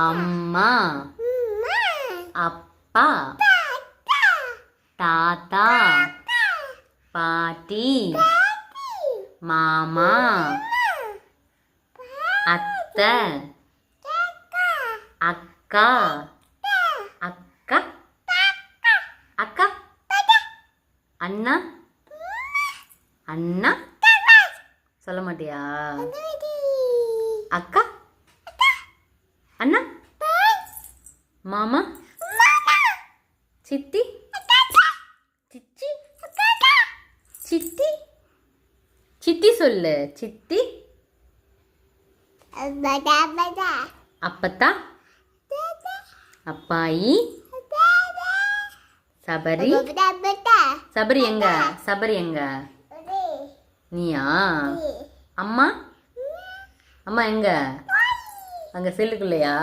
அம்மா, அப்பா, தாத்தா, பாட்டி, மாமா, அத்தை, அக்கா, அக்கா, அக்கா, அண்ணா, அண்ணா, சொல்ல மாட்டியா? அக்கா, அண்ணா, மாமா, சித்தி, சிச்சி, சித்தி, சித்தி சொல்லு. சித்தி, அப்பத்தா, அப்பாயி, சபரி. சபரி எங்க? சபரி எங்க? நீயா? அம்மா, அம்மா எங்க? அங்க செல்லுக்குள்ளையா?